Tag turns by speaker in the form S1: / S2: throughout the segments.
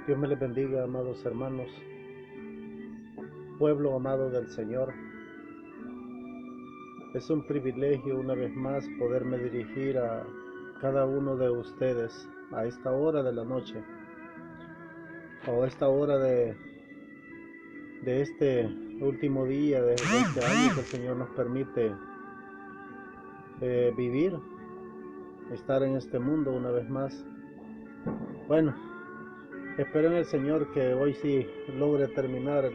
S1: Dios me les bendiga, amados hermanos, pueblo amado del Señor. Es un privilegio una vez más poderme dirigir a cada uno de ustedes a esta hora de la noche o a esta hora de este último día de este año que el Señor nos permite vivir, estar en este mundo una vez más. Bueno, espero en el Señor que hoy sí logre terminar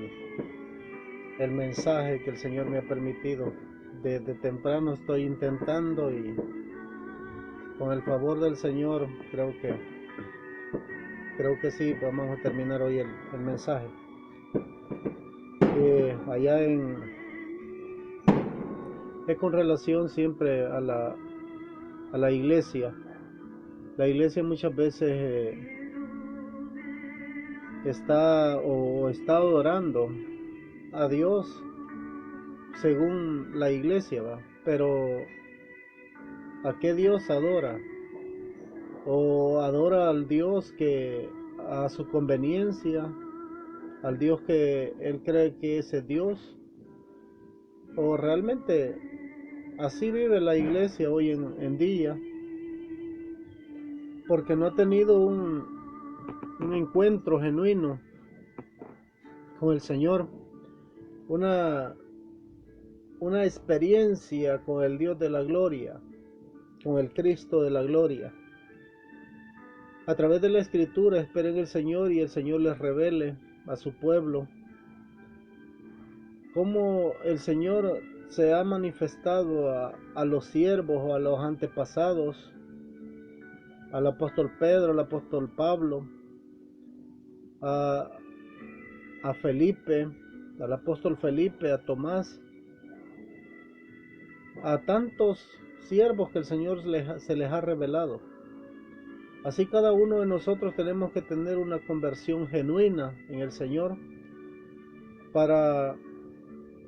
S1: el mensaje que el Señor me ha permitido. Desde temprano estoy intentando y con el favor del Señor creo que sí vamos a terminar hoy el mensaje. Allá es con relación siempre a la iglesia. La iglesia muchas veces está adorando a Dios según la iglesia, ¿va? Pero ¿a qué Dios adora? ¿O adora al Dios que a su conveniencia, al Dios que él cree que es el Dios? ¿O realmente así vive la iglesia hoy en día? Porque no ha tenido un encuentro genuino con el Señor, una experiencia con el Dios de la gloria, con el Cristo de la gloria. A través de la Escritura esperen el Señor y el Señor les revele a su pueblo cómo el Señor se ha manifestado a los siervos o a los antepasados, al apóstol Pedro, al apóstol Pablo, a Felipe, al apóstol Felipe, a Tomás, a tantos siervos que el Señor se les ha revelado. Así cada uno de nosotros tenemos que tener una conversión genuina en el Señor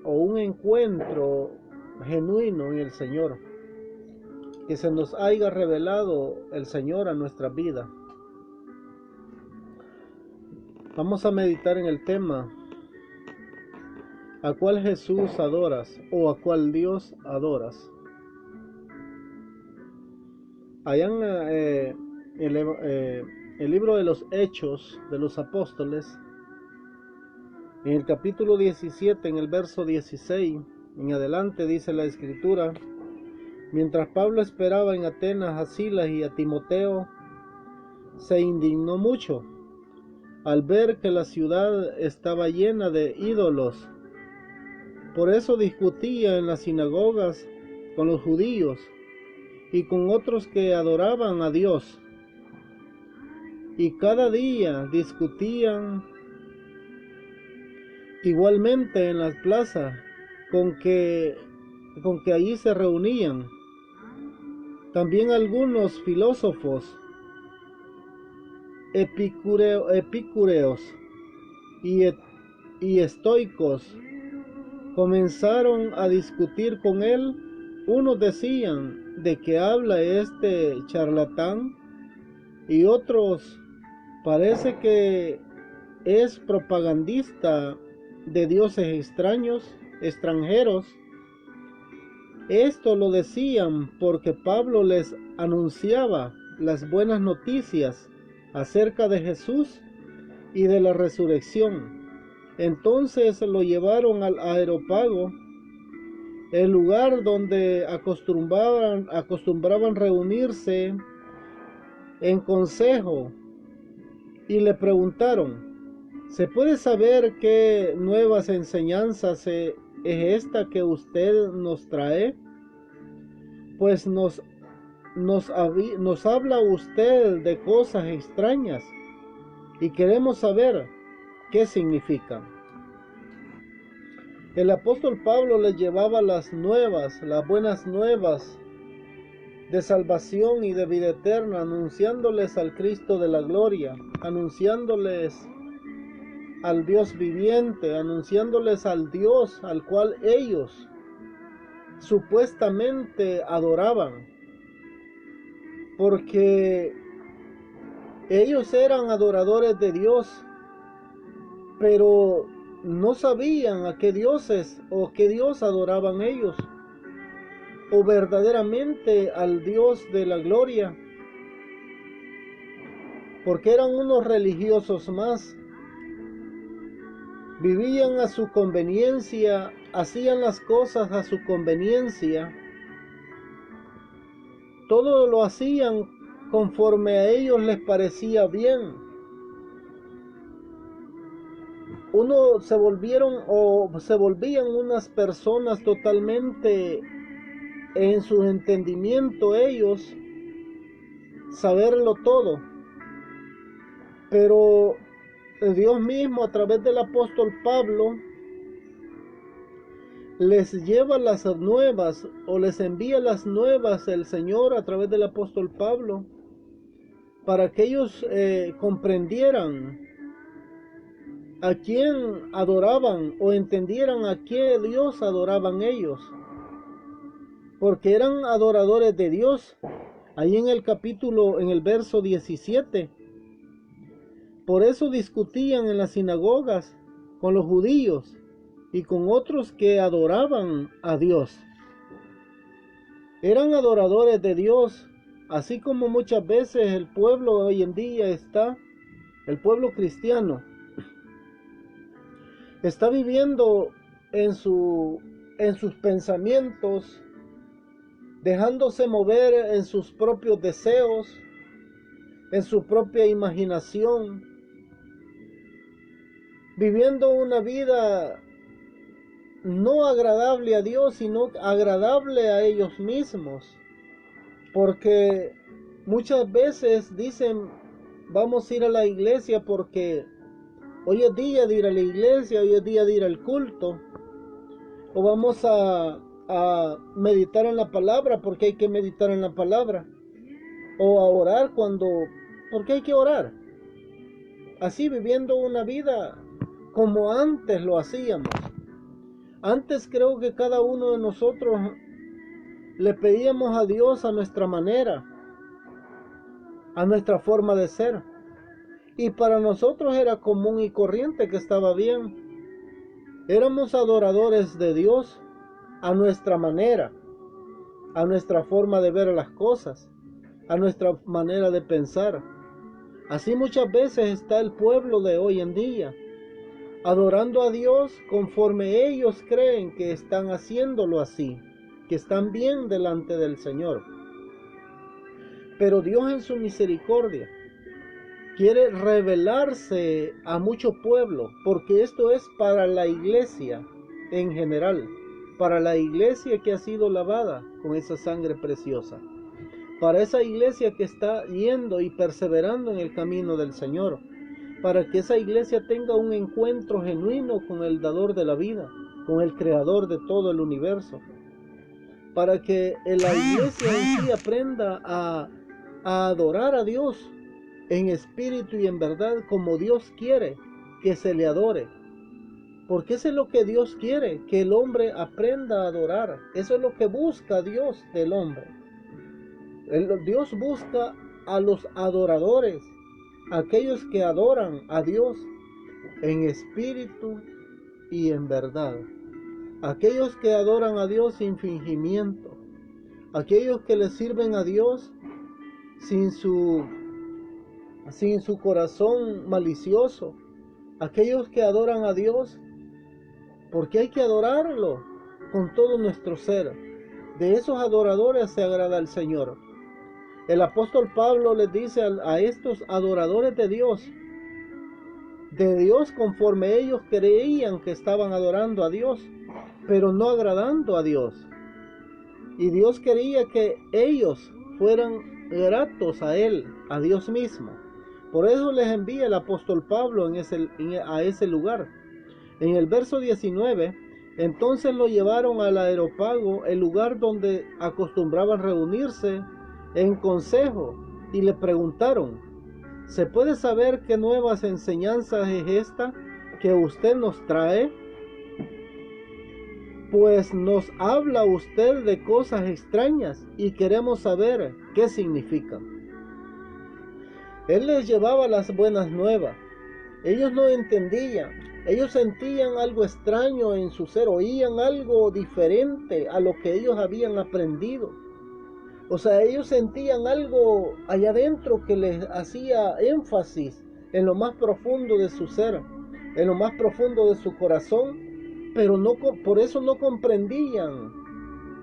S1: o un encuentro genuino en el Señor, que se nos haya revelado el Señor a nuestra vida. Vamos a meditar en el tema: ¿a cuál Jesús adoras o a cuál Dios adoras? Allá en el libro de los Hechos de los Apóstoles, en el capítulo 17, en el verso 16 en adelante, dice la Escritura: mientras Pablo esperaba en Atenas a Silas y a Timoteo, se indignó mucho al ver que la ciudad estaba llena de ídolos. Por eso discutía en las sinagogas con los judíos y con otros que adoraban a Dios. Y cada día discutían igualmente en las plazas con que allí se reunían. También algunos filósofos epicúreos y estoicos comenzaron a discutir con él. Unos decían: ¿de qué habla este charlatán? Y otros: parece que es propagandista de dioses extranjeros. Esto lo decían porque Pablo les anunciaba las buenas noticias acerca de Jesús y de la resurrección. Entonces lo llevaron al Areópago, el lugar donde acostumbraban reunirse en consejo, y le preguntaron: ¿se puede saber qué nuevas enseñanzas es esta que usted nos trae? Pues nos habla usted de cosas extrañas y queremos saber qué significan. El apóstol Pablo les llevaba las buenas nuevas de salvación y de vida eterna, anunciándoles al Cristo de la gloria, anunciándoles al Dios viviente, anunciándoles al Dios al cual ellos supuestamente adoraban, porque Ellos eran adoradores de Dios, pero no sabían a qué dioses o qué Dios adoraban ellos, o verdaderamente al Dios de la gloria, porque eran unos religiosos más. Vivían a su conveniencia, hacían las cosas a su conveniencia, todo lo hacían conforme a ellos les parecía bien. Se volvían unas personas totalmente en su entendimiento ellos, saberlo todo. Pero Dios mismo a través del apóstol Pablo les lleva las nuevas, o les envía las nuevas el Señor a través del apóstol Pablo, para que ellos comprendieran a quién adoraban o entendieran a qué Dios adoraban ellos, porque eran adoradores de Dios. Ahí en el verso 17, por eso discutían en las sinagogas con los judíos y con otros que adoraban a Dios. Eran adoradores de Dios, así como muchas veces el pueblo hoy en día el pueblo cristiano, está viviendo en sus pensamientos, dejándose mover en sus propios deseos, en su propia imaginación, viviendo una vida no agradable a Dios, sino agradable a ellos mismos, porque muchas veces dicen, vamos a ir a la iglesia porque hoy es día de ir a la iglesia, hoy es día de ir al culto, o vamos a meditar en la palabra porque hay que meditar en la palabra, o a orar porque hay que orar. Así viviendo una vida como antes lo hacíamos. Antes creo que cada uno de nosotros le pedíamos a Dios a nuestra manera, a nuestra forma de ser. Y para nosotros era común y corriente que estaba bien. Éramos adoradores de Dios a nuestra manera, a nuestra forma de ver las cosas, a nuestra manera de pensar. Así muchas veces está el pueblo de hoy en día, adorando a Dios conforme ellos creen que están haciéndolo así, que están bien delante del Señor. Pero Dios en su misericordia quiere revelarse a mucho pueblo, porque esto es para la iglesia en general, para la iglesia que ha sido lavada con esa sangre preciosa, para esa iglesia que está yendo y perseverando en el camino del Señor, para que esa iglesia tenga un encuentro genuino con el dador de la vida, con el creador de todo el universo, para que la iglesia en sí aprenda a adorar a Dios en espíritu y en verdad, como Dios quiere que se le adore. Porque eso es lo que Dios quiere, que el hombre aprenda a adorar. Eso es lo que busca Dios del hombre. Dios busca a los adoradores, aquellos que adoran a Dios en espíritu y en verdad. Aquellos que adoran a Dios sin fingimiento. Aquellos que le sirven a Dios sin su corazón malicioso. Aquellos que adoran a Dios porque hay que adorarlo con todo nuestro ser. De esos adoradores se agrada el Señor. El apóstol Pablo les dice a estos adoradores de Dios conforme ellos creían que estaban adorando a Dios, pero no agradando a Dios. Y Dios quería que ellos fueran gratos a Él, a Dios mismo. Por eso les envía el apóstol Pablo a ese lugar. En el verso 19, entonces lo llevaron al Areópago, el lugar donde acostumbraban reunirse en consejo, y le preguntaron, ¿se puede saber qué nuevas enseñanzas es esta que usted nos trae? Pues nos habla usted de cosas extrañas y queremos saber qué significan. Él les llevaba las buenas nuevas. Ellos no entendían. Ellos sentían algo extraño en su ser, oían algo diferente a lo que ellos habían aprendido. O sea, ellos sentían algo allá adentro que les hacía énfasis en lo más profundo de su ser, en lo más profundo de su corazón, pero no, por eso no comprendían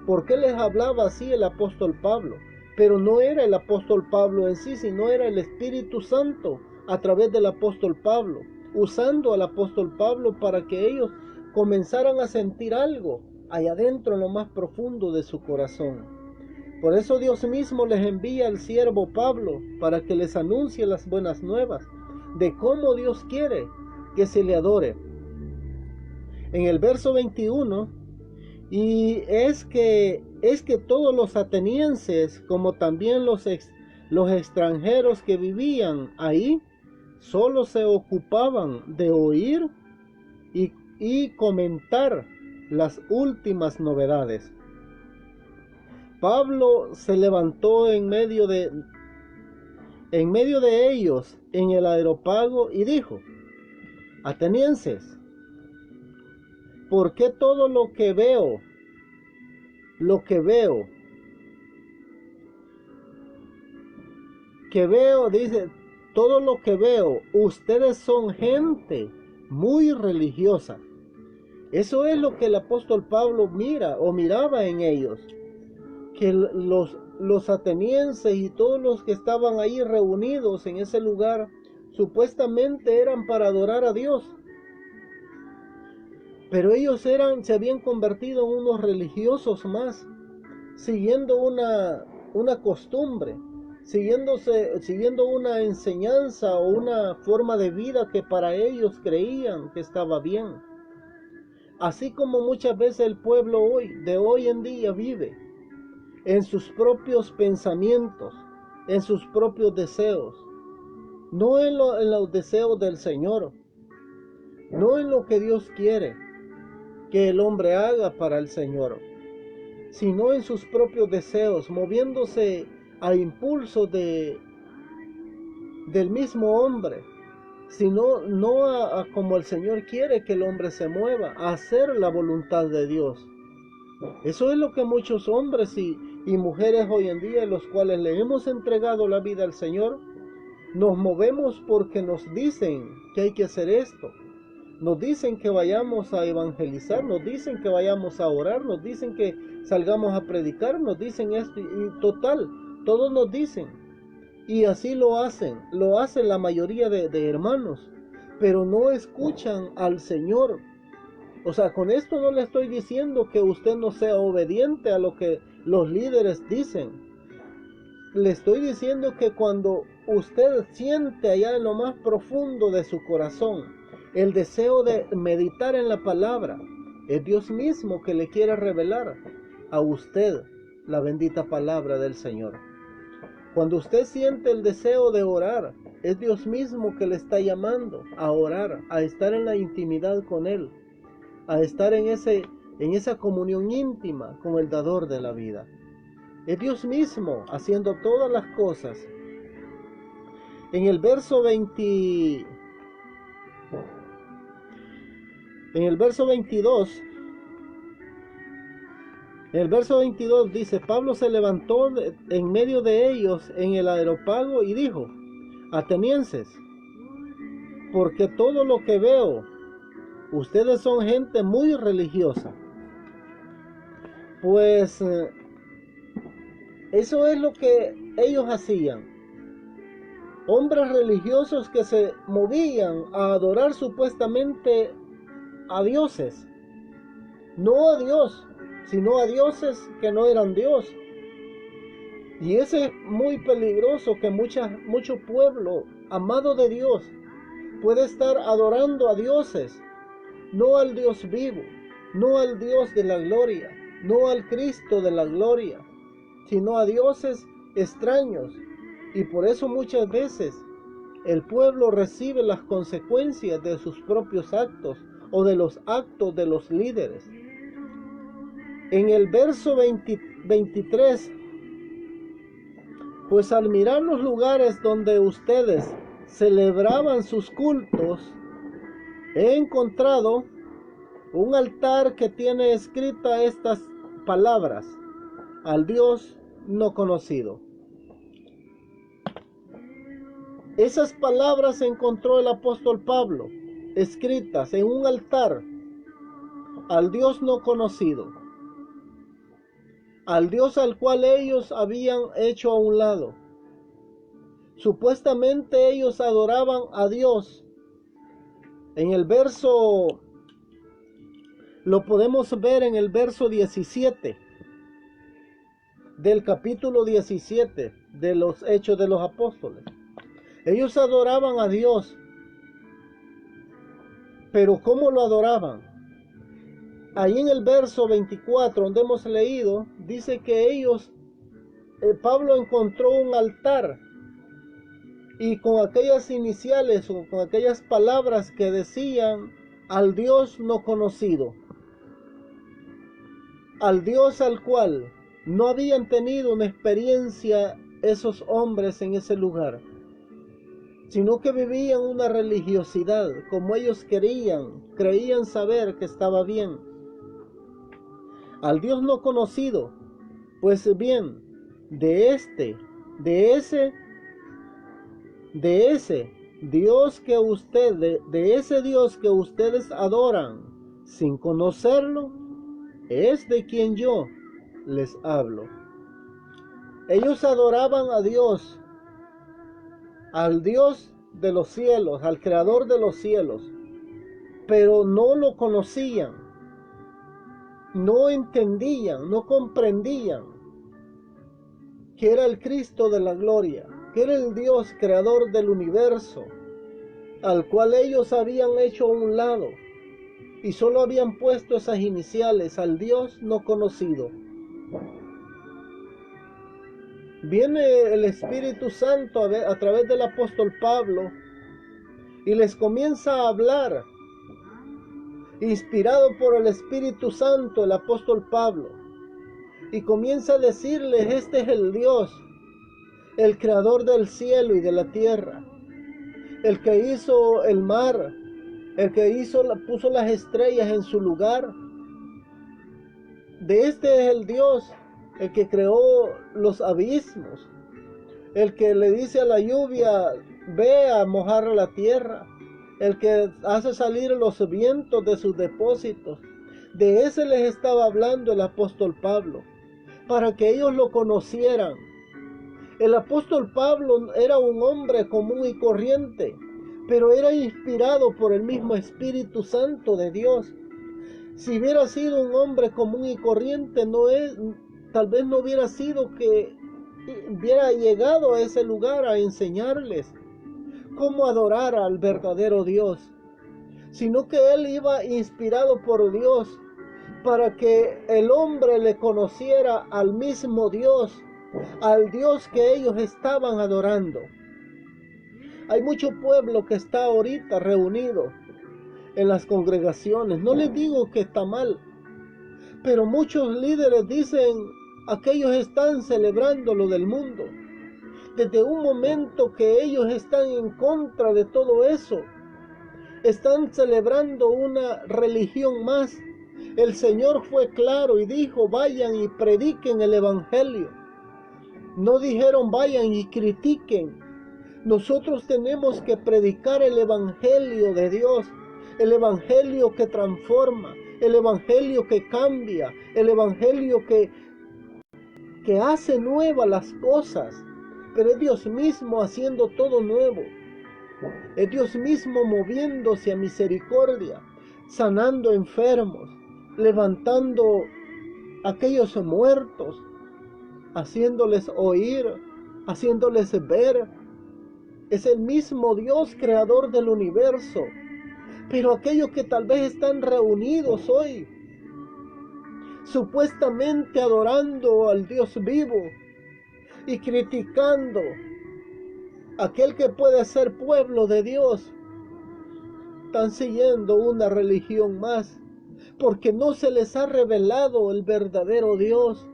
S1: por qué les hablaba así el apóstol Pablo. Pero no era el apóstol Pablo en sí, sino era el Espíritu Santo a través del apóstol Pablo, usando al apóstol Pablo para que ellos comenzaran a sentir algo allá adentro en lo más profundo de su corazón. Por eso Dios mismo les envía al siervo Pablo para que les anuncie las buenas nuevas de cómo Dios quiere que se le adore. En el verso 21, y es que todos los atenienses, como también los extranjeros que vivían ahí, solo se ocupaban de oír y comentar las últimas novedades. Pablo se levantó en medio de ellos en el Areópago y dijo: atenienses, ¿por qué todo lo que veo, dice, todo lo que veo, ustedes son gente muy religiosa? Eso es lo que el apóstol Pablo miraba en ellos, que los atenienses y todos los que estaban ahí reunidos en ese lugar, supuestamente eran para adorar a Dios. Pero ellos se habían convertido en unos religiosos más, siguiendo una costumbre, siguiendo una enseñanza o una forma de vida que para ellos creían que estaba bien. Así como muchas veces el pueblo de hoy en día vive en sus propios pensamientos, en sus propios deseos, no en los deseos del Señor, no en lo que Dios quiere que el hombre haga para el Señor, sino en sus propios deseos, moviéndose a impulso del mismo hombre, sino no a como el Señor quiere que el hombre se mueva, a hacer la voluntad de Dios. Eso es lo que muchos hombres y mujeres hoy en día, los cuales le hemos entregado la vida al Señor, nos movemos porque nos dicen que hay que hacer esto. Nos dicen que vayamos a evangelizar, nos dicen que vayamos a orar, nos dicen que salgamos a predicar, nos dicen esto y total, todos nos dicen. Y así lo hacen la mayoría de hermanos, pero no escuchan al Señor. O sea, con esto no le estoy diciendo que usted no sea obediente a lo que los líderes dicen. Le estoy diciendo que cuando usted siente allá en lo más profundo de su corazón el deseo de meditar en la palabra, es Dios mismo que le quiere revelar a usted la bendita palabra del Señor. Cuando usted siente el deseo de orar, es Dios mismo que le está llamando a orar, a estar en la intimidad con Él, a estar en esa comunión íntima con el dador de la vida. Es Dios mismo haciendo todas las cosas. En el verso 22 dice: Pablo se levantó en medio de ellos en el Areópago y dijo: atenienses, porque todo lo que veo, ustedes son gente muy religiosa. Pues eso es lo que ellos hacían. Hombres religiosos que se movían a adorar supuestamente a dioses. No a Dios, sino a dioses que no eran Dios. Y ese es muy peligroso, que mucho pueblo amado de Dios puede estar adorando a dioses, no al Dios vivo, no al Dios de la gloria, no al Cristo de la gloria, sino a dioses extraños. Y por eso muchas veces el pueblo recibe las consecuencias de sus propios actos o de los actos de los líderes. En el verso 23 Pues al mirar los lugares donde ustedes celebraban sus cultos, he encontrado un altar que tiene escritas estas palabras: al Dios no conocido. Esas palabras encontró el apóstol Pablo escritas en un altar: al Dios no conocido, al Dios al cual ellos habían hecho a un lado. Supuestamente ellos adoraban a Dios. En el verso, lo podemos ver en el verso 17 del capítulo 17 de los Hechos de los Apóstoles. Ellos adoraban a Dios, pero ¿cómo lo adoraban? Ahí en el verso 24, donde hemos leído, dice que ellos, Pablo encontró un altar, y con aquellas iniciales o con aquellas palabras que decían: al Dios no conocido, al Dios al cual no habían tenido una experiencia esos hombres en ese lugar, sino que vivían una religiosidad como ellos creían saber que estaba bien. Al Dios no conocido, pues bien, de ese Dios que ustedes adoran sin conocerlo, es de quien yo les hablo. Ellos adoraban a Dios, al Dios de los cielos, al creador de los cielos, pero no lo conocían, no entendían, no comprendían que era el Cristo de la gloria, que era el Dios creador del universo, al cual ellos habían hecho a un lado y solo habían puesto esas iniciales: al Dios no conocido. Viene el Espíritu Santo a través del apóstol Pablo y les comienza a hablar. Inspirado por el Espíritu Santo, el apóstol Pablo, y comienza a decirles: este es el Dios, el creador del cielo y de la tierra, el que hizo el mar, el que puso las estrellas en su lugar. De este es el Dios, el que creó los abismos, el que le dice a la lluvia: ve a mojar la tierra, el que hace salir los vientos de sus depósitos. De ese les estaba hablando el apóstol Pablo, para que ellos lo conocieran. El apóstol Pablo era un hombre común y corriente, pero era inspirado por el mismo Espíritu Santo de Dios. Si hubiera sido un hombre común y corriente, tal vez no hubiera sido que hubiera llegado a ese lugar a enseñarles cómo adorar al verdadero Dios, sino que él iba inspirado por Dios para que el hombre le conociera al mismo Dios, al Dios que ellos estaban adorando. Hay mucho pueblo que está ahorita reunido en las congregaciones. No les digo que está mal, pero muchos líderes dicen: aquellos están celebrando lo del mundo. Desde un momento que ellos están en contra de todo eso, están celebrando una religión más. El Señor fue claro y dijo: vayan y prediquen el evangelio. No dijeron: vayan y critiquen. Nosotros tenemos que predicar el evangelio de Dios, el evangelio que transforma, el evangelio que cambia, el evangelio que hace nuevas las cosas. Pero es Dios mismo haciendo todo nuevo. Es Dios mismo moviéndose a misericordia, sanando enfermos, levantando a aquellos muertos, haciéndoles oír, haciéndoles ver. Es el mismo Dios creador del universo. Pero aquellos que tal vez están reunidos hoy, supuestamente adorando al Dios vivo y criticando aquel que puede ser pueblo de Dios, están siguiendo una religión más, porque no se les ha revelado el verdadero Dios.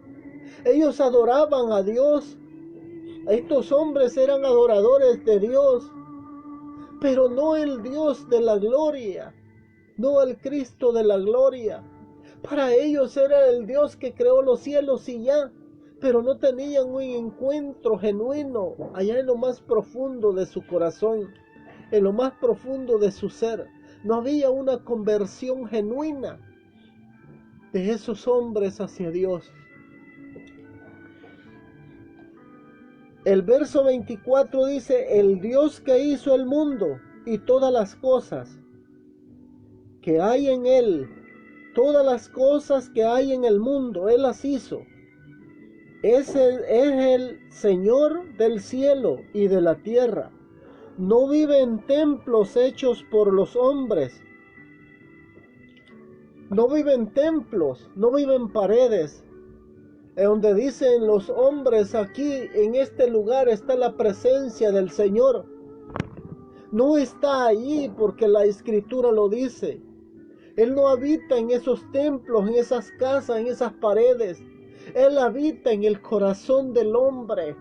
S1: Ellos adoraban a Dios Estos hombres eran adoradores de Dios, pero no el Dios de la gloria, no el Cristo de la gloria. Para ellos era el Dios que creó los cielos y ya, pero no tenían un encuentro genuino allá en lo más profundo de su corazón, en lo más profundo de su ser. No había una conversión genuina de esos hombres hacia Dios. El verso 24 dice: el Dios que hizo el mundo y todas las cosas que hay en él, todas las cosas que hay en el mundo, Él las hizo. Es el Señor del cielo y de la tierra. No vive en templos hechos por los hombres. No vive en templos, no vive en paredes, en donde dicen los hombres: aquí en este lugar está la presencia del Señor. No está allí porque la Escritura lo dice. Él no habita en esos templos, en esas casas, en esas paredes. Él habita en el corazón del hombre.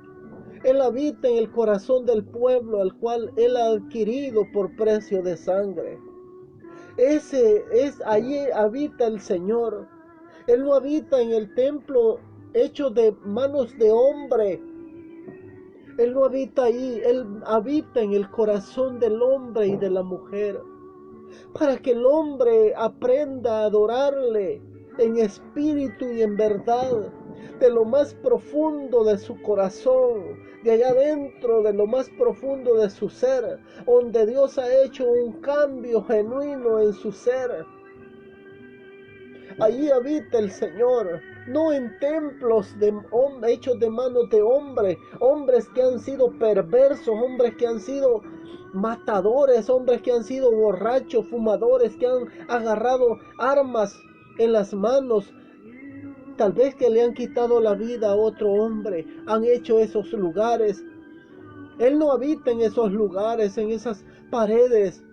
S1: Él habita en el corazón del pueblo al cual Él ha adquirido por precio de sangre. Allí habita el Señor. Él no habita en el templo hecho de manos de hombre. Él no habita ahí. Él habita en el corazón del hombre y de la mujer, para que el hombre aprenda a adorarle en espíritu y en verdad, de lo más profundo de su corazón, de allá adentro, de lo más profundo de su ser, donde Dios ha hecho un cambio genuino en su ser. Allí habita el Señor, no en templos hechos de manos de hombres, hombres que han sido perversos, hombres que han sido matadores, hombres que han sido borrachos, fumadores, que han agarrado armas en las manos, tal vez que le han quitado la vida a otro hombre, han hecho esos lugares. Él no habita en esos lugares, en esas paredes.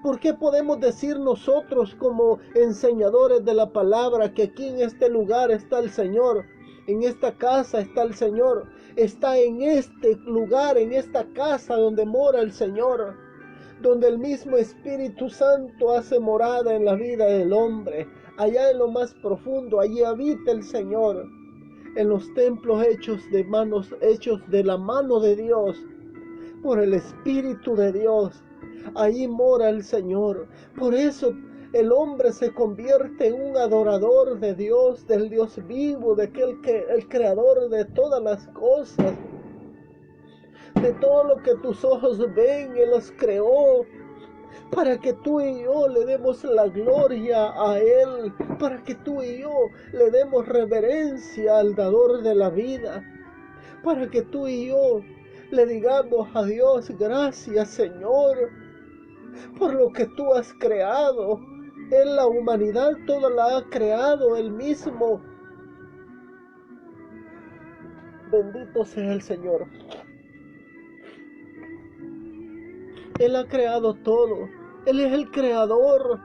S1: ¿Por qué podemos decir nosotros como enseñadores de la palabra que aquí en este lugar está el Señor? En esta casa está el Señor. Está en este lugar, en esta casa donde mora el Señor, donde el mismo Espíritu Santo hace morada en la vida del hombre. Allá en lo más profundo, allí habita el Señor. En los templos hechos de la mano de Dios, por el Espíritu de Dios. Ahí mora el Señor. Por eso el hombre se convierte en un adorador de Dios, del Dios vivo, de el creador de todas las cosas. De todo lo que tus ojos ven, Él los creó, para que tú y yo le demos la gloria a Él, para que tú y yo le demos reverencia al dador de la vida, para que tú y yo le digamos a Dios: gracias, Señor, por lo que tú has creado. En la humanidad toda la ha creado Él mismo. Bendito sea el Señor. Él ha creado todo. Él es el creador.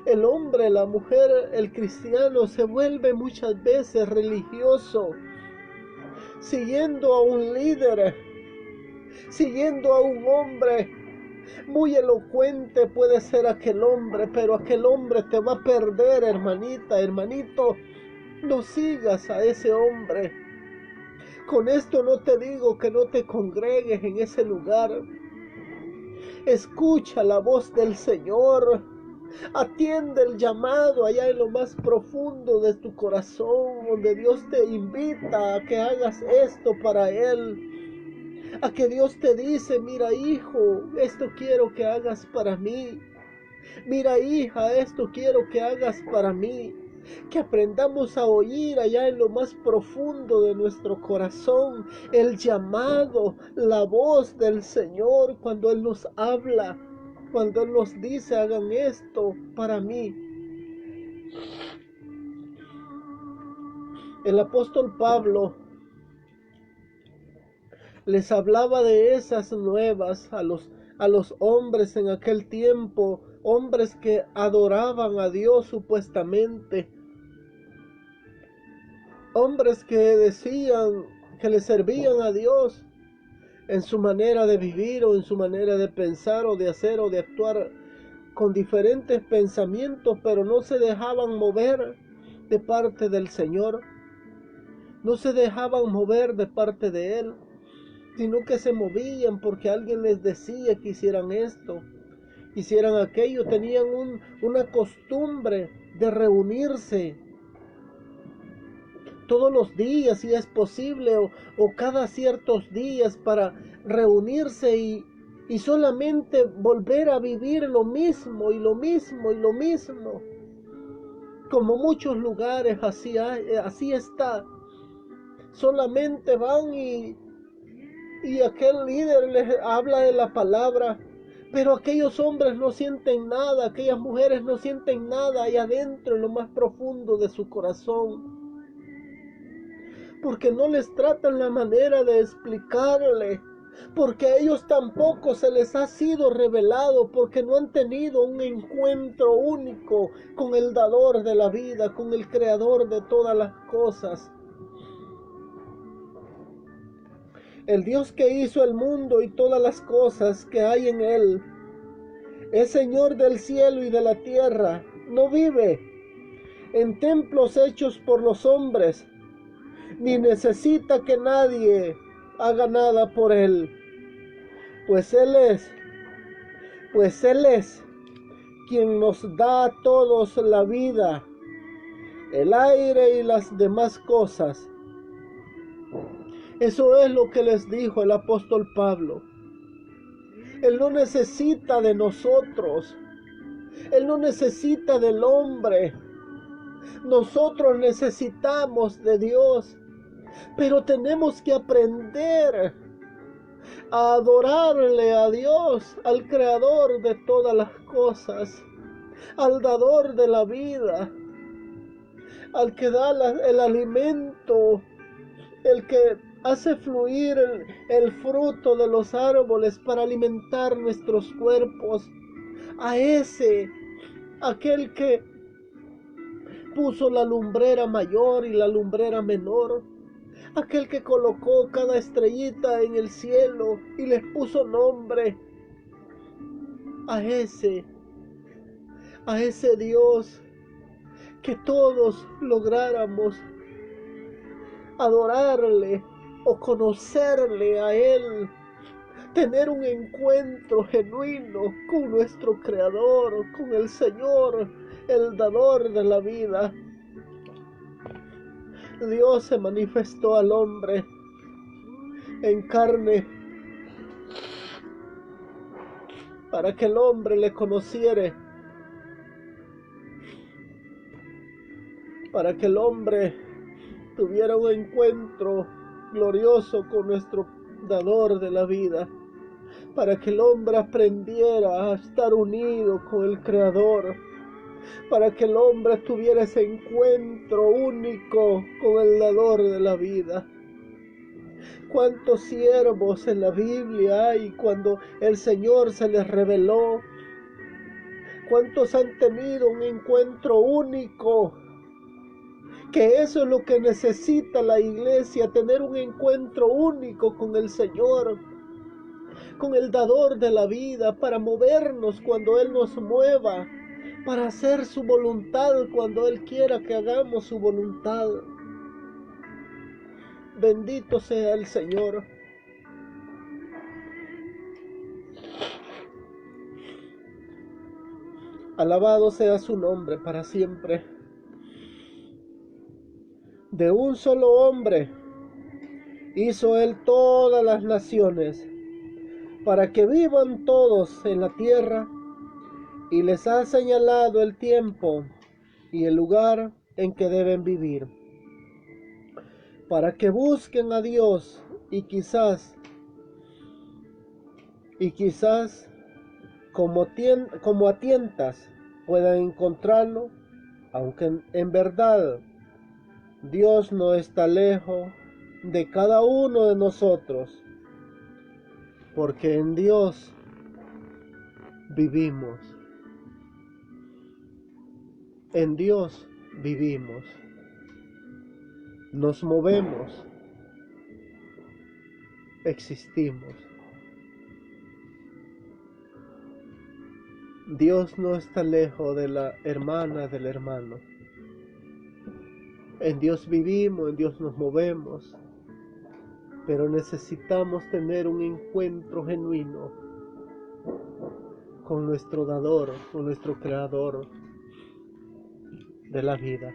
S1: El hombre, la mujer, el cristiano se vuelve muchas veces religioso, siguiendo a un líder, siguiendo a un hombre. Muy elocuente puede ser aquel hombre, pero aquel hombre te va a perder, hermanita, hermanito. No sigas a ese hombre. Con esto no te digo que no te congregues en ese lugar. Escucha la voz del Señor. Atiende el llamado allá en lo más profundo de tu corazón, donde Dios te invita a que hagas esto para Él. A que Dios te dice: mira, hijo, esto quiero que hagas para mí. Mira, hija, esto quiero que hagas para mí. Que aprendamos a oír allá en lo más profundo de nuestro corazón el llamado, la voz del Señor cuando Él nos habla, cuando Él nos dice: hagan esto para mí. El apóstol Pablo les hablaba de esas nuevas a los hombres en aquel tiempo, hombres que adoraban a Dios supuestamente, hombres que decían que le servían a Dios en su manera de vivir o en su manera de pensar o de hacer o de actuar con diferentes pensamientos, pero no se dejaban mover de parte del Señor, no se dejaban mover de parte de Él, sino que se movían porque alguien les decía que hicieran esto, hicieran aquello. Tenían una costumbre de reunirse todos los días, si es posible, o cada ciertos días, para reunirse y solamente volver a vivir lo mismo y lo mismo y lo mismo. Como muchos lugares así está. Solamente van y aquel líder les habla de la palabra, pero aquellos hombres no sienten nada, aquellas mujeres no sienten nada ahí adentro, en lo más profundo de su corazón, porque no les tratan la manera de explicarle, porque a ellos tampoco se les ha sido revelado, porque no han tenido un encuentro único con el dador de la vida, con el creador de todas las cosas. El Dios que hizo el mundo y todas las cosas que hay en él, es Señor del cielo y de la tierra. No vive en templos hechos por los hombres, ni necesita que nadie haga nada por él, pues Él es quien nos da a todos la vida, el aire y las demás cosas. Eso es lo que les dijo el apóstol Pablo. Él no necesita de nosotros, Él no necesita del hombre. Nosotros necesitamos de Dios, pero tenemos que aprender a adorarle a Dios, al creador de todas las cosas, al dador de la vida, al que da el alimento, el que hace fluir el fruto de los árboles para alimentar nuestros cuerpos, a aquel que puso la lumbrera mayor y la lumbrera menor, aquel que colocó cada estrellita en el cielo y les puso nombre, a ese Dios, que todos lográramos adorarle o conocerle a Él, tener un encuentro genuino con nuestro Creador, con el Señor, el dador de la vida. Dios se manifestó al hombre en carne para que el hombre le conociere, para que el hombre tuviera un encuentro glorioso con nuestro dador de la vida, para que el hombre aprendiera a estar unido con el Creador, para que el hombre tuviera ese encuentro único con el dador de la vida. ¿Cuántos siervos en la Biblia hay cuando el Señor se les reveló? ¿Cuántos han tenido un encuentro único? Que eso es lo que necesita la iglesia, tener un encuentro único con el Señor, con el dador de la vida, para movernos cuando Él nos mueva, para hacer su voluntad cuando Él quiera que hagamos su voluntad. Bendito sea el Señor. Alabado sea su nombre para siempre. De un solo hombre hizo Él todas las naciones, para que vivan todos en la tierra, y les ha señalado el tiempo y el lugar en que deben vivir, para que busquen a Dios y quizás como a tientas puedan encontrarlo, aunque en verdad Dios no está lejos de cada uno de nosotros, porque en Dios vivimos. En Dios vivimos. Nos movemos. existimos. Dios no está lejos de la hermana, del hermano. En Dios vivimos, en Dios nos movemos, pero necesitamos tener un encuentro genuino con nuestro dador, con nuestro creador de la vida.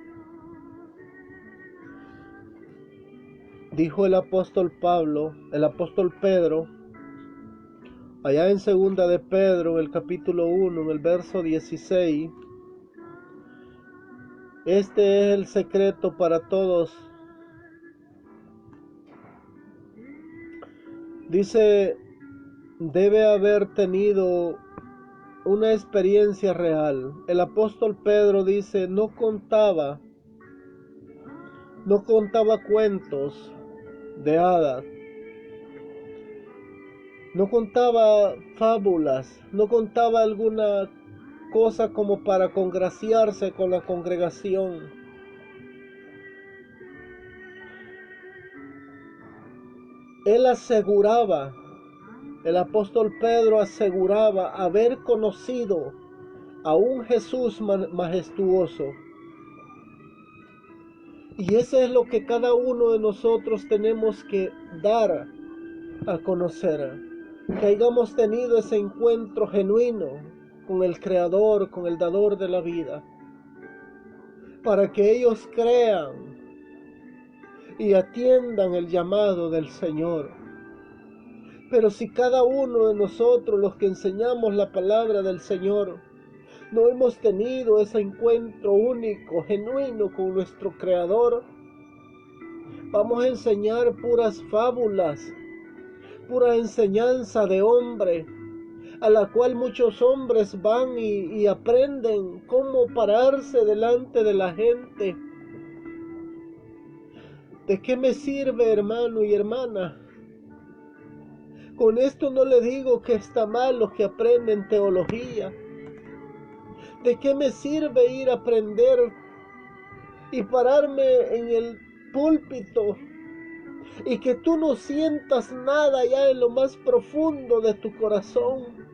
S1: Dijo el apóstol Pedro, allá en segunda de Pedro, el capítulo 1, en el verso 16, este es el secreto para todos. Dice, debe haber tenido una experiencia real. El apóstol Pedro dice, no contaba cuentos de hadas, no contaba fábulas, no contaba alguna cosa como para congraciarse con la congregación. Él aseguraba, el apóstol Pedro aseguraba haber conocido a un Jesús majestuoso. Y eso es lo que cada uno de nosotros tenemos que dar a conocer. Que hayamos tenido ese encuentro genuino con el Creador, con el dador de la vida. Para que ellos crean y atiendan el llamado del Señor. Pero si cada uno de nosotros, los que enseñamos la palabra del Señor, no hemos tenido ese encuentro único, genuino con nuestro Creador, vamos a enseñar puras fábulas, pura enseñanza de hombre, a la cual muchos hombres van y aprenden cómo pararse delante de la gente. ¿De qué me sirve, hermano y hermana? Con esto no le digo que está mal los que aprenden teología. ¿De qué me sirve ir a aprender y pararme en el púlpito y que tú no sientas nada ya en lo más profundo de tu corazón?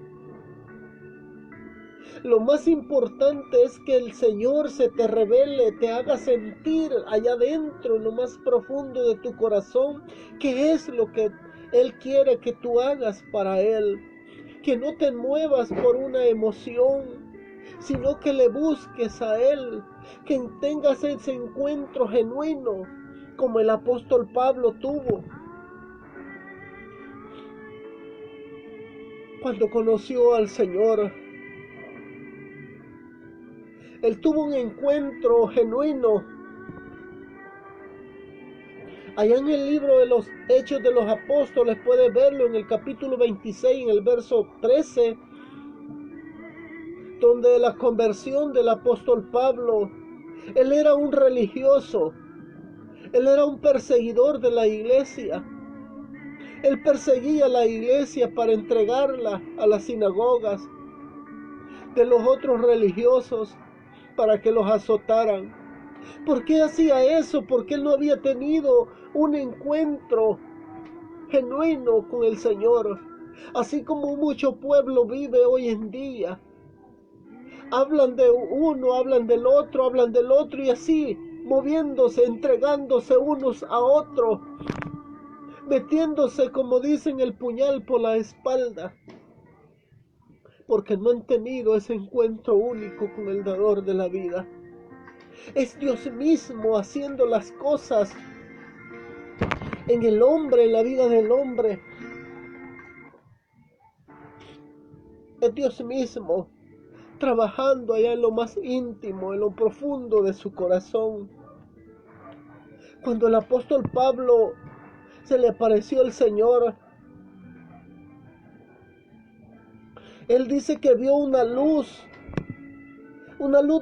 S1: Lo más importante es que el Señor se te revele, te haga sentir allá adentro, en lo más profundo de tu corazón, qué es lo que Él quiere que tú hagas para Él. Que no te muevas por una emoción, sino que le busques a Él, que tengas ese encuentro genuino, como el apóstol Pablo tuvo. Cuando conoció al Señor, él tuvo un encuentro genuino. Allá en el libro de los Hechos de los Apóstoles, puede verlo en el capítulo 26, en el verso 13, donde la conversión del apóstol Pablo, él era un religioso, él era un perseguidor de la iglesia. Él perseguía la iglesia para entregarla a las sinagogas de los otros religiosos para que los azotaran. ¿Por qué hacía eso? Porque él no había tenido un encuentro genuino con el Señor. Así como mucho pueblo vive hoy en día. Hablan de uno, hablan del otro y así, moviéndose, entregándose unos a otros, metiéndose, como dicen, el puñal por la espalda, porque no han tenido ese encuentro único con el dador de la vida. Es Dios mismo haciendo las cosas en el hombre, en la vida del hombre. Es Dios mismo trabajando allá en lo más íntimo, en lo profundo de su corazón. Cuando el apóstol Pablo se le apareció el Señor, él dice que vio una luz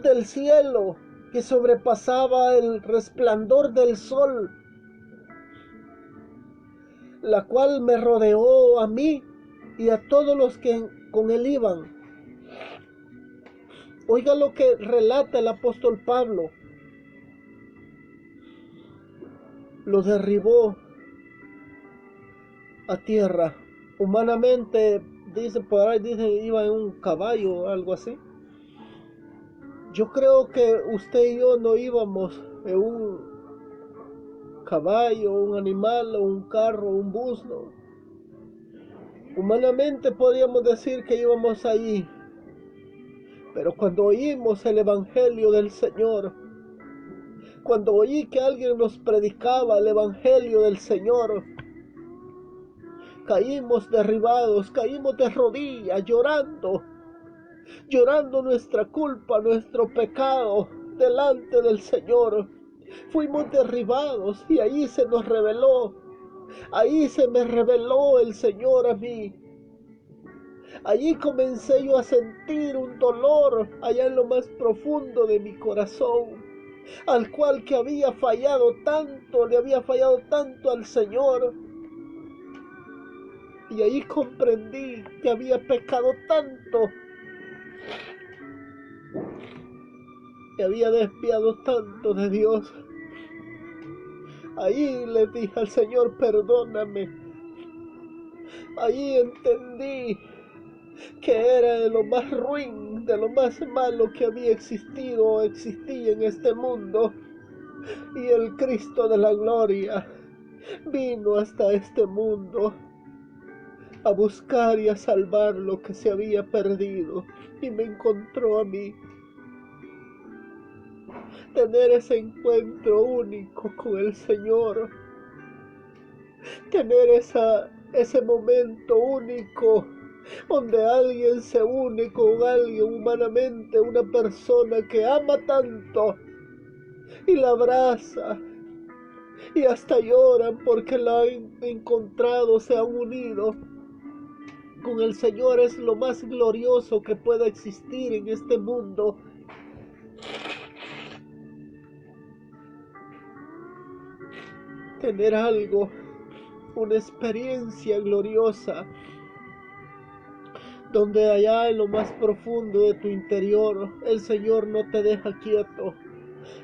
S1: del cielo que sobrepasaba el resplandor del sol, la cual me rodeó a mí y a todos los que con él iban. Oiga lo que relata el apóstol Pablo. Lo derribó a tierra. Humanamente, dice por ahí, dice iba en un caballo o algo así. Yo creo que usted y yo no íbamos en un caballo, un animal, o un carro, un bus, no. Humanamente podríamos decir que íbamos allí, pero cuando oímos el Evangelio del Señor, cuando oí que alguien nos predicaba el Evangelio del Señor, caímos derribados, caímos de rodillas, llorando, llorando nuestra culpa, nuestro pecado delante del Señor. Fuimos derribados y ahí se nos reveló, ahí se me reveló el Señor a mí. Allí comencé yo a sentir un dolor allá en lo más profundo de mi corazón, al cual que había fallado tanto, le había fallado tanto al Señor. Y ahí comprendí que había pecado tanto, que había desviado tanto de Dios. Ahí le dije al Señor, perdóname. Ahí entendí que era de lo más ruin, de lo más malo que había existido o existía en este mundo. Y el Cristo de la gloria vino hasta este mundo a buscar y a salvar lo que se había perdido, y me encontró a mí. Tener ese encuentro único con el Señor, tener ese momento único donde alguien se une con alguien humanamente, una persona que ama tanto y la abraza y hasta lloran porque la han encontrado, se han unido con el Señor, es lo más glorioso que pueda existir en este mundo. Tener algo, una experiencia gloriosa, donde allá en lo más profundo de tu interior, el Señor no te deja quieto.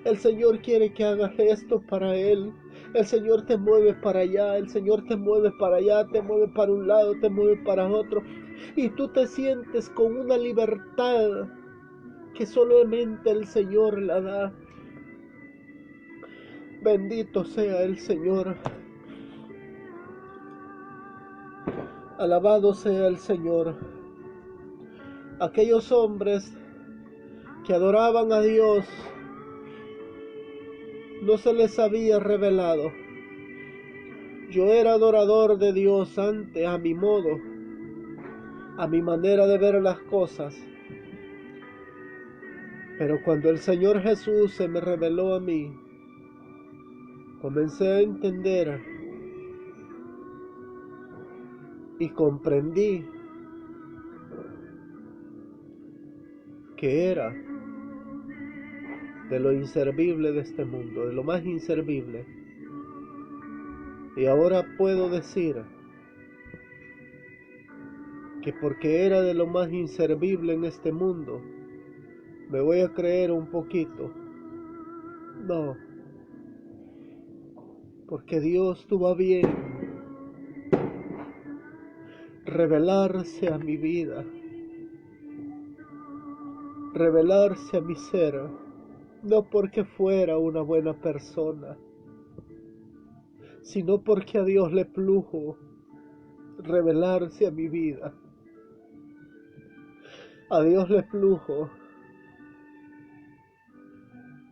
S1: El Señor quiere que hagas esto para Él. El Señor te mueve para allá, el Señor te mueve para allá, te mueve para un lado, te mueve para otro. Y tú te sientes con una libertad que solamente el Señor la da. Bendito sea el Señor. Alabado sea el Señor. Aquellos hombres que adoraban a Dios, no se les había revelado. Yo era adorador de Dios antes, a mi modo, a mi manera de ver las cosas. Pero cuando el Señor Jesús se me reveló a mí, comencé a entender y comprendí que era de lo inservible de este mundo, de lo más inservible. Y ahora puedo decir que porque era de lo más inservible en este mundo, me voy a creer un poquito. No, porque Dios tuvo a bien revelarse a mi vida, revelarse a mi ser, no porque fuera una buena persona, sino porque a Dios le plujo revelarse a mi vida. A Dios le plujo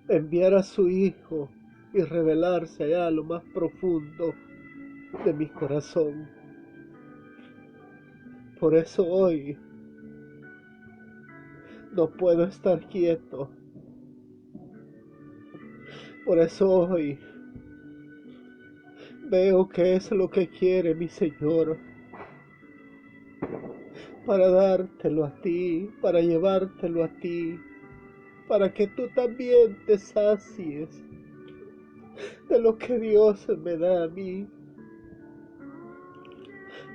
S1: enviar a su Hijo y revelarse allá a lo más profundo de mi corazón. Por eso hoy no puedo estar quieto. Por eso hoy veo que es lo que quiere mi Señor, para dártelo a ti, para llevártelo a ti, para que tú también te sacies de lo que Dios me da a mí,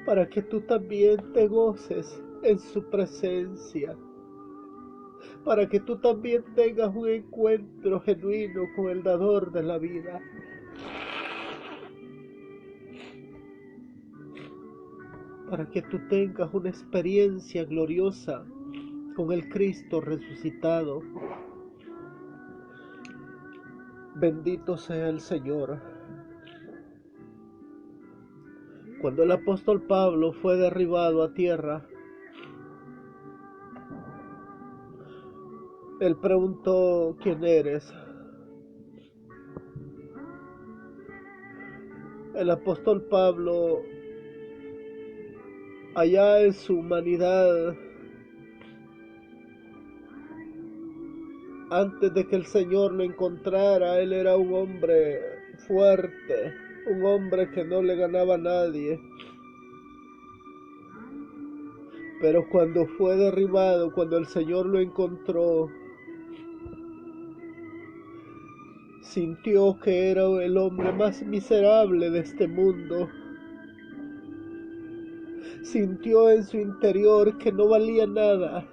S1: para que tú también te goces en su presencia, para que tú también tengas un encuentro genuino con el dador de la vida. para que tú tengas una experiencia gloriosa con el Cristo resucitado. Bendito sea el Señor. Cuando el apóstol Pablo fue derribado a tierra, él preguntó: ¿quién eres? El apóstol Pablo, allá en su humanidad, antes de que el Señor lo encontrara, él era un hombre fuerte, un hombre que no le ganaba a nadie. Pero cuando fue derribado, cuando el Señor lo encontró, sintió que era el hombre más miserable de este mundo. Sintió en su interior que no valía nada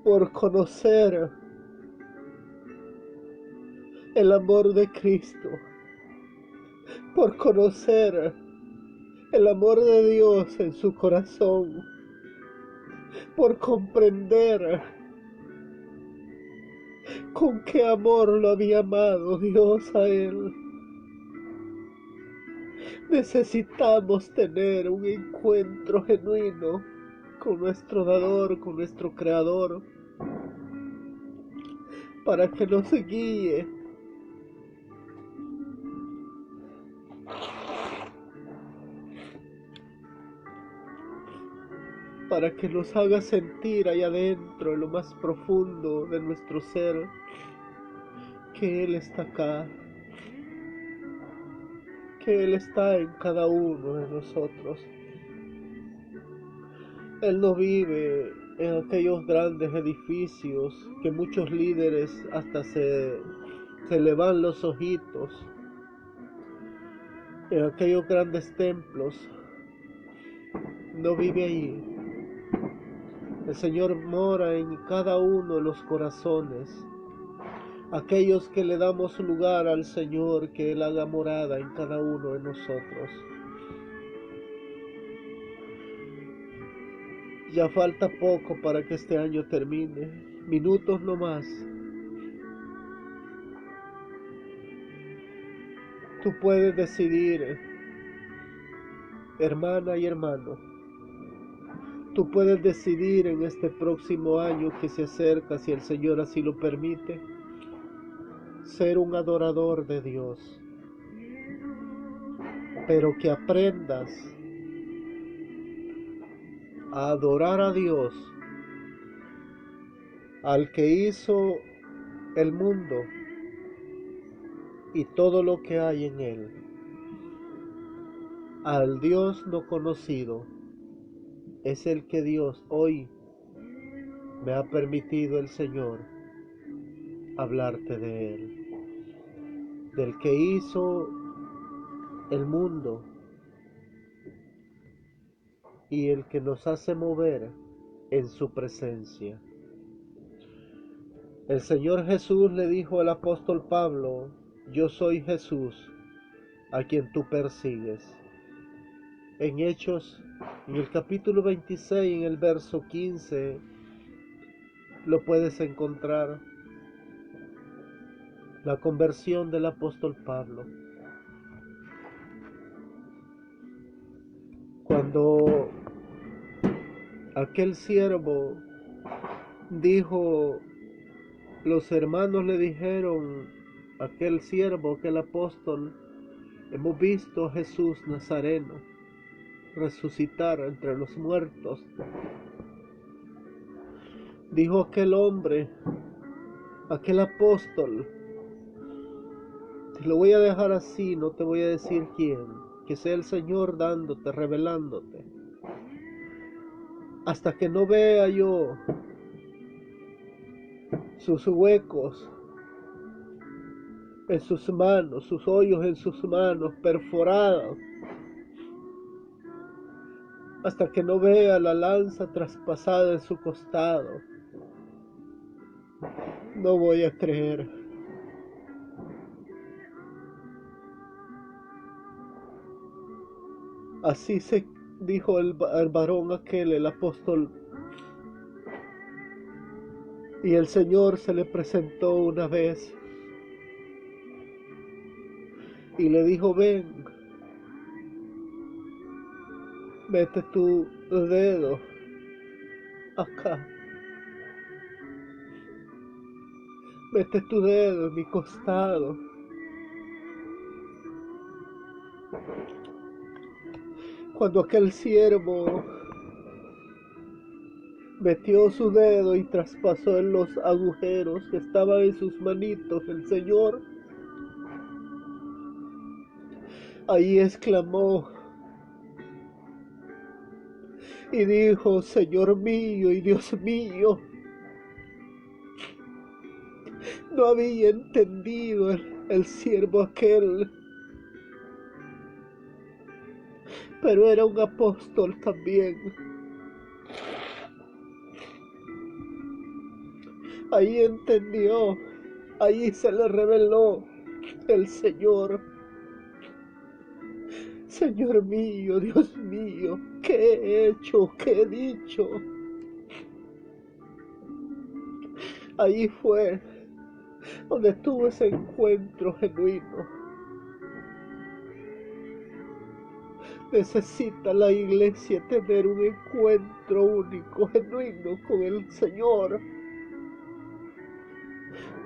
S1: por conocer el amor de Cristo, por conocer el amor de Dios en su corazón, por comprender con qué amor lo había amado Dios a él. Necesitamos tener un encuentro genuino con nuestro dador, con nuestro creador, para que nos guíe, para que nos haga sentir allá adentro, en lo más profundo de nuestro ser, que Él está acá, que Él está en cada uno de nosotros. Él no vive en aquellos grandes edificios que muchos líderes hasta se le van los ojitos, en aquellos grandes templos. No vive ahí. El Señor mora en cada uno de los corazones. Aquellos que le damos lugar al Señor, que Él haga morada en cada uno de nosotros. Ya falta poco para que este año termine. Minutos no más. Tú puedes decidir, hermana y hermano. Tú puedes decidir en este próximo año que se acerca, si el Señor así lo permite, ser un adorador de Dios. Pero que aprendas a adorar a Dios, al que hizo el mundo y todo lo que hay en él, al Dios no conocido. Es el que Dios hoy me ha permitido el Señor hablarte de Él, del que hizo el mundo y el que nos hace mover en su presencia. El Señor Jesús le dijo al apóstol Pablo: yo soy Jesús a quien tú persigues. En Hechos, en el capítulo 26, en el verso 15, lo puedes encontrar, la conversión del apóstol Pablo. Cuando aquel siervo dijo, los hermanos le dijeron, aquel siervo, aquel apóstol: hemos visto a Jesús Nazareno resucitar entre los muertos. Dijo aquel hombre, aquel apóstol: te lo voy a dejar así, no te voy a decir quién, que sea el Señor dándote, revelándote, hasta que no vea yo sus huecos en sus manos, sus hoyos en sus manos perforados, hasta que no vea la lanza traspasada en su costado, no voy a creer. Así se dijo el varón aquel, el apóstol. Y el Señor se le presentó una vez y le dijo: ven, mete tu dedo acá, mete tu dedo en mi costado. Cuando aquel siervo metió su dedo y traspasó en los agujeros que estaban en sus manitos, el Señor ahí exclamó y dijo: Señor mío y Dios mío. No había entendido el siervo aquel, pero era un apóstol también. Ahí entendió, ahí se le reveló el Señor. Señor mío, Dios mío, ¿qué he hecho? ¿Qué he dicho? Ahí fue donde tuvo ese encuentro genuino. Necesita la iglesia tener un encuentro único, genuino con el Señor,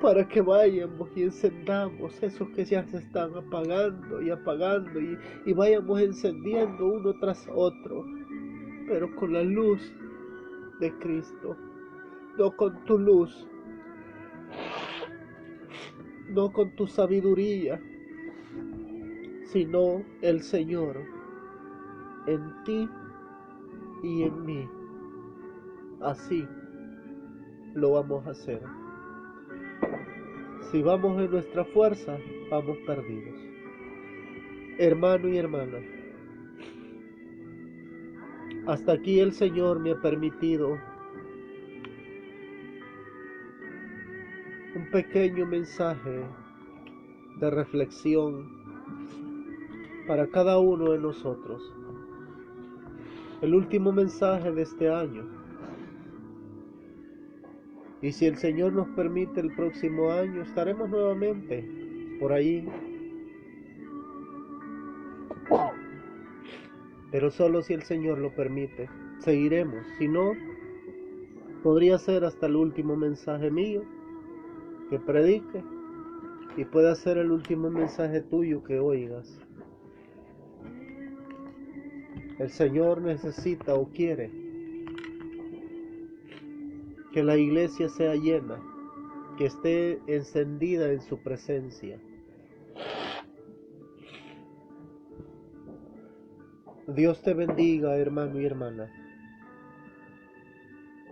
S1: para que vayamos y encendamos esos que ya se están apagando y vayamos encendiendo uno tras otro, pero con la luz de Cristo, no con tu luz, no con tu sabiduría, sino el Señor en ti y en mí. Así lo vamos a hacer. Si vamos en nuestra fuerza, vamos perdidos. Hermano y hermana, hasta aquí el Señor me ha permitido un pequeño mensaje de reflexión para cada uno de nosotros. El último mensaje de este año. Y si el Señor nos permite, el próximo año estaremos nuevamente por ahí. Pero solo si el Señor lo permite, seguiremos. Si no, podría ser hasta el último mensaje mío que predique, y puede ser el último mensaje tuyo que oigas. El Señor necesita o quiere que la iglesia sea llena, que esté encendida en su presencia. Dios te bendiga, hermano y hermana.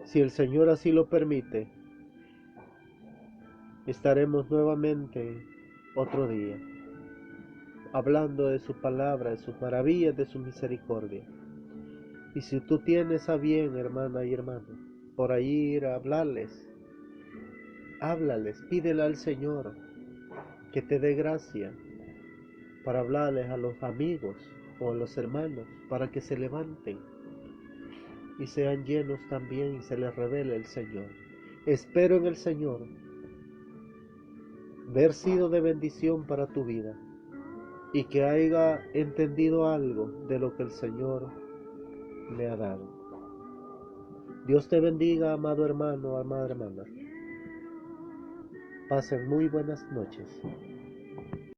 S1: Si el Señor así lo permite, estaremos nuevamente otro día, hablando de su palabra, de sus maravillas, de su misericordia. Y si tú tienes a bien, hermana y hermano, por ahí ir a hablarles, háblales, pídele al Señor que te dé gracia para hablarles a los amigos o a los hermanos, para que se levanten y sean llenos también y se les revele el Señor. Espero en el Señor ver sido de bendición para tu vida y que haya entendido algo de lo que el Señor me ha dado. Dios te bendiga, amado hermano, amada hermana. Pasen muy buenas noches.